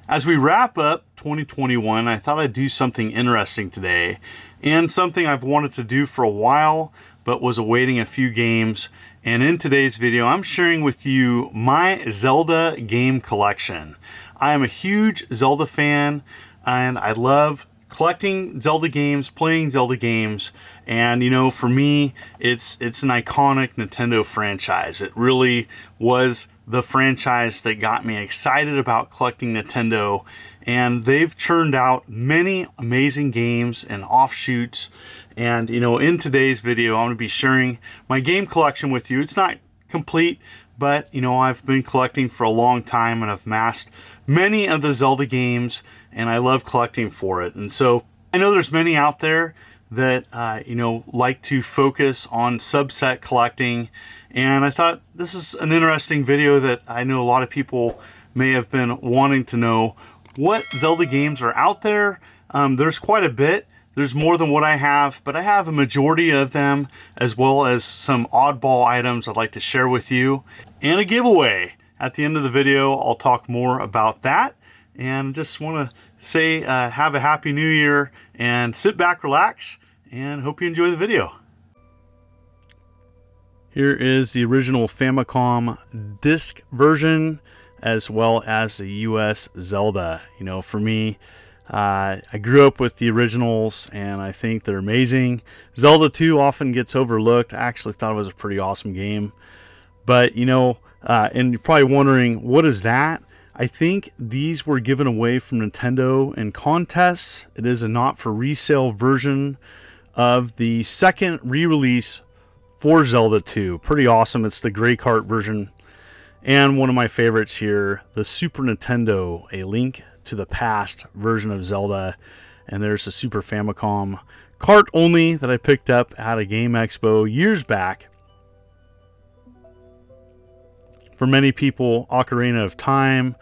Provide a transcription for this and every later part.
As we wrap up 2021, I thought I'd do something interesting today, and something I've wanted to do for a while, but was awaiting a few games. And in today's video, I'm sharing with you my Zelda game collection. I am a huge Zelda fan, and I love collecting Zelda games, playing Zelda games, and for me, it's an iconic Nintendo franchise. It really was the franchise that got me excited about collecting Nintendo, and they've churned out many amazing games and offshoots. And in today's video, I'm going to be sharing my game collection with you. It's not complete, but I've been collecting for a long time, and I've amassed many of the Zelda games, and I love collecting for it. And so I know there's many out there that like to focus on subset collecting, and I thought this is an interesting video that I know a lot of people may have been wanting to know what Zelda games are out there. There's quite a bit. There's more than what I have, but I have a majority of them, as well as some oddball items I'd like to share with you, and a giveaway. At the end of the video, I'll talk more about that, and just want to say have a happy new year, and sit back, relax, and hope you enjoy the video. Here is the original Famicom disc version, as well as the US Zelda. For me, I grew up with the originals, and I think they're amazing. Zelda 2 often gets overlooked. I actually thought it was a pretty awesome game. But, and you're probably wondering, what is that? I think these were given away from Nintendo in contests. It is a not-for-resale version of the second re-release for Zelda 2. Pretty awesome. It's the gray cart version. And one of my favorites here, the Super Nintendo, A Link to the Past version of Zelda. And there's the Super Famicom cart only that I picked up at a Game Expo years back. For many people, Ocarina of Time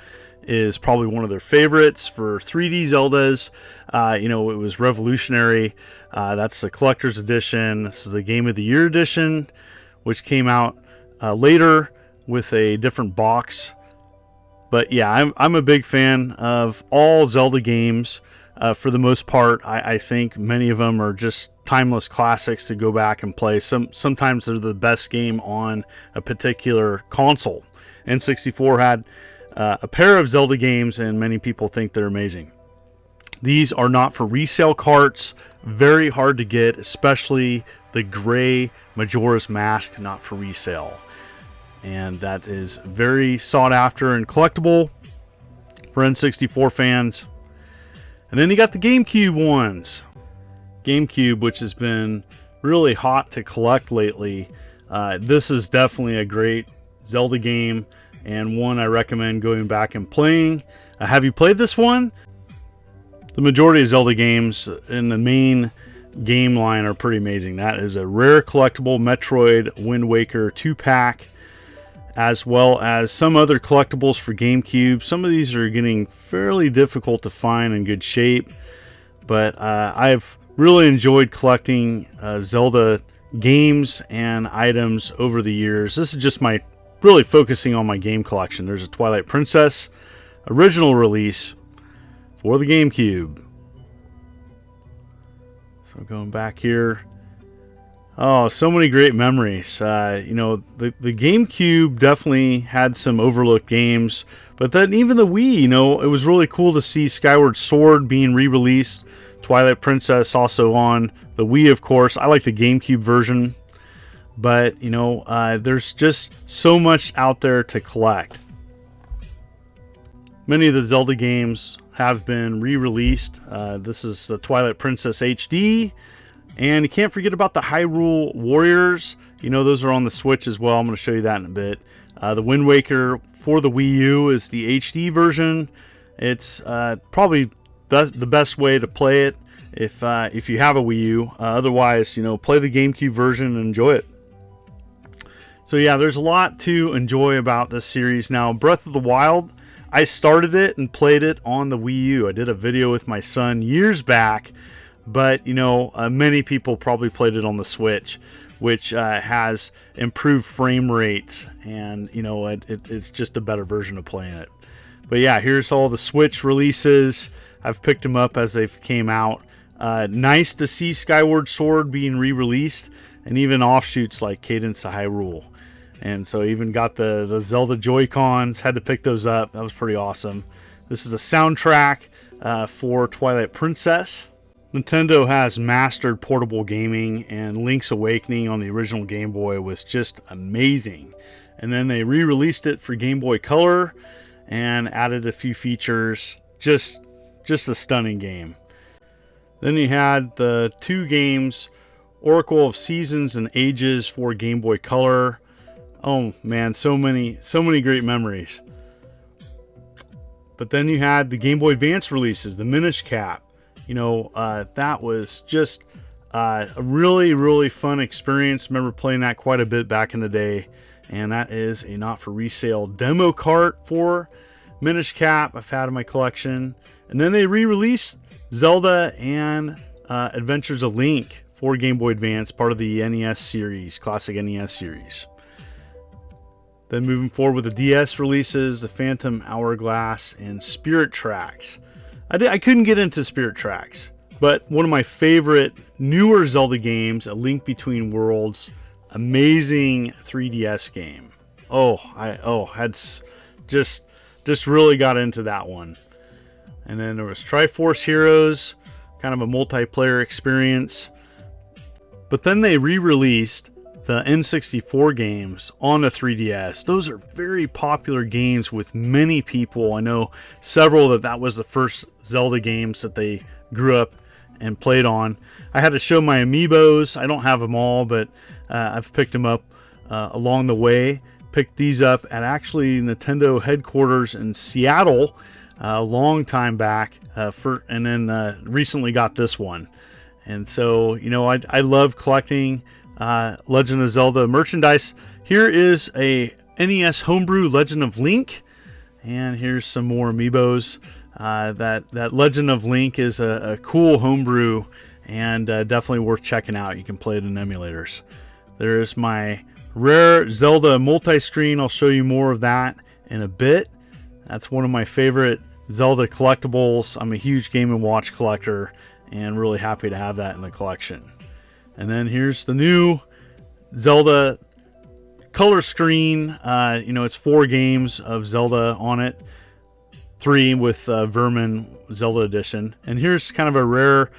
is probably one of their favorites for 3D Zeldas. It was revolutionary. That's the collector's edition. This is the Game of the Year edition, which came out later with a different box. But yeah, I'm a big fan of all Zelda games. For the most part, I think many of them are just timeless classics to go back and play. Sometimes they're the best game on a particular console. N64 had a pair of Zelda games, and many people think they're amazing. These are not for resale carts. Very hard to get, especially the gray Majora's Mask, not for resale. And that is very sought after and collectible for N64 fans. And then you got the GameCube ones. GameCube, which has been really hot to collect lately. This is definitely a great Zelda game, and one I recommend going back and playing. Have you played this one? The majority of Zelda games in the main game line are pretty amazing. That is a rare collectible Metroid Wind Waker 2-pack, as well as some other collectibles for GameCube. Some of these are getting fairly difficult to find in good shape, but I've really enjoyed collecting Zelda games and items over the years. This is just really focusing on my game collection. There's a Twilight Princess original release for the GameCube. So going back here, oh, so many great memories. The GameCube definitely had some overlooked games, but then even the Wii, it was really cool to see Skyward Sword being re-released. Twilight Princess also on the Wii, of course. I like the GameCube version, but there's just so much out there to collect. Many of the Zelda games have been re-released. This is the Twilight Princess HD. And you can't forget about the Hyrule Warriors. Those are on the Switch as well. I'm going to show you that in a bit. The Wind Waker for the Wii U is the HD version. It's probably the best way to play it if you have a Wii U. Otherwise, play the GameCube version and enjoy it. So yeah, there's a lot to enjoy about this series. Now, Breath of the Wild, I started it and played it on the Wii U. I did a video with my son years back, but many people probably played it on the Switch, which has improved frame rates, and it's just a better version of playing it. But yeah, here's all the Switch releases. I've picked them up as they've came out. Nice to see Skyward Sword being re-released, and even offshoots like Cadence of Hyrule. And so I even got the Zelda Joy-Cons, had to pick those up. That was pretty awesome. This is a soundtrack for Twilight Princess. Nintendo has mastered portable gaming, and Link's Awakening on the original Game Boy was just amazing. And then they re-released it for Game Boy Color and added a few features. Just a stunning game. Then you had the 2 games, Oracle of Seasons and Ages for Game Boy Color. Oh man, so many great memories. But then you had the Game Boy Advance releases, the Minish Cap. That was just a really fun experience. Remember playing that quite a bit back in the day. And that is a not-for-resale demo cart for Minish Cap I've had in my collection. And then they re-released Zelda and Adventures of Link for Game Boy Advance, part of the NES series, classic NES series. Then moving forward with the DS releases, the Phantom Hourglass and Spirit Tracks. I couldn't get into Spirit Tracks, but one of my favorite newer Zelda games, A Link Between Worlds, amazing 3DS game. Had just really got into that one. And then there was Triforce Heroes, kind of a multiplayer experience. But then they re-released the N64 games on the 3DS. Those are very popular games with many people. I know several that was the first Zelda games that they grew up and played on. I had to show my amiibos. I don't have them all, but I've picked them up along the way. Picked these up at actually Nintendo headquarters in Seattle a long time back, and then recently got this one. And so, I love collecting Legend of Zelda merchandise. Here is a NES homebrew Legend of Link, and here's some more amiibos. That Legend of Link is a cool homebrew, and definitely worth checking out. You can play it in emulators. There's my rare Zelda multi-screen. I'll show you more of that in a bit. That's one of my favorite Zelda collectibles. I'm a huge Game & Watch collector, and really happy to have that in the collection. And then here's the new Zelda color screen. It's 4 games of Zelda on it. 3 with Vermin Zelda Edition. And here's kind of a rare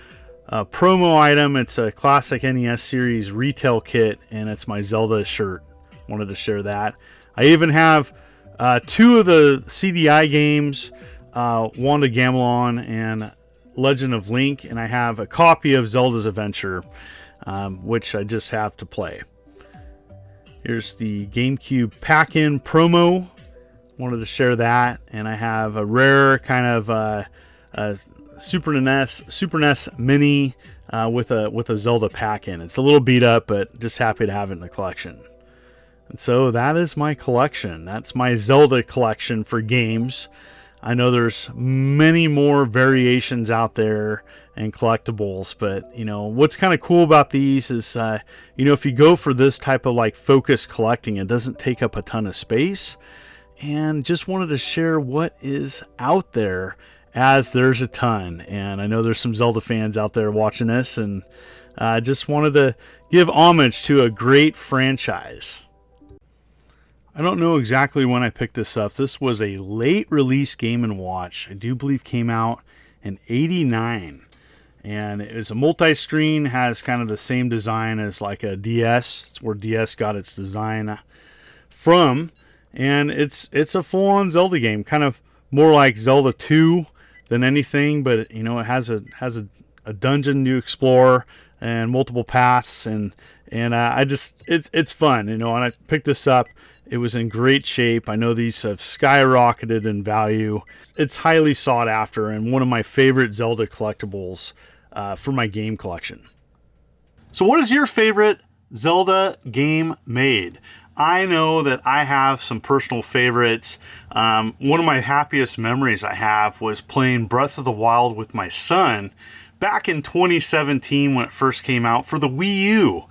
promo item. It's a classic NES series retail kit, and it's my Zelda shirt. Wanted to share that. I even have 2 of the CDI games, Wanda Gamelon and Legend of Link, and I have a copy of Zelda's Adventure, which I just have to play. Here's the GameCube pack-in promo. Wanted to share that, and I have a rare kind of Super NES Mini with a Zelda pack-in. It's a little beat up, but just happy to have it in the collection. And so that is my collection. That's my Zelda collection for games. I know there's many more variations out there and collectibles, but what's kind of cool about these is if you go for this type of like focused collecting, it doesn't take up a ton of space. And just wanted to share what is out there, as there's a ton. And I know there's some Zelda fans out there watching this, and I just wanted to give homage to a great franchise. I don't know exactly when I picked this up. This was a late release Game & Watch. I do believe came out in '89. And it was a multi-screen, has kind of the same design as like a DS. It's where DS got its design from. And it's a full-on Zelda game, kind of more like Zelda 2 than anything, but it has a dungeon to explore and multiple paths, and it's fun, and I picked this up. It was in great shape. I know these have skyrocketed in value. It's highly sought after and one of my favorite Zelda collectibles for my game collection. So what is your favorite Zelda game made? I know that I have some personal favorites. One of my happiest memories I have was playing Breath of the Wild with my son back in 2017 when it first came out for the Wii U.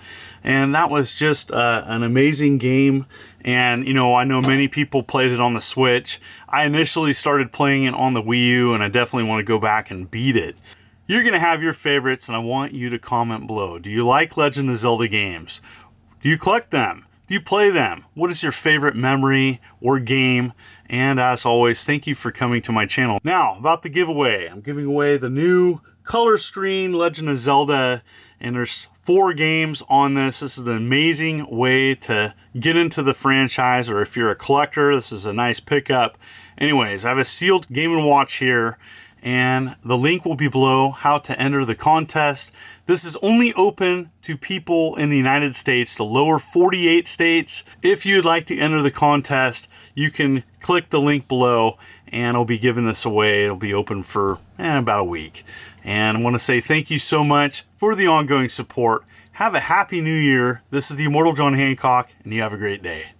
and that was just an amazing game. And you know, I know many people played it on the Switch. I initially started playing it on the Wii U, and I definitely want to go back and beat it. You're going to have your favorites, and I want you to comment below. Do you like Legend of Zelda games? Do you collect them? Do you play them? What is your favorite memory or game? And as always, thank you for coming to my channel. Now, about the giveaway. I'm giving away the new color screen Legend of Zelda, and there's 4 games on this. This is an amazing way to get into the franchise, or if you're a collector, this is a nice pickup. Anyways, I have a sealed Game & Watch here, and the link will be below how to enter the contest. This is only open to people in the United States, the lower 48 states. If you'd like to enter the contest, you can click the link below, and I'll be giving this away. It'll be open for about a week. And I want to say thank you so much for the ongoing support. Have a happy new year. This is the Immortal John Hancock, and you have a great day.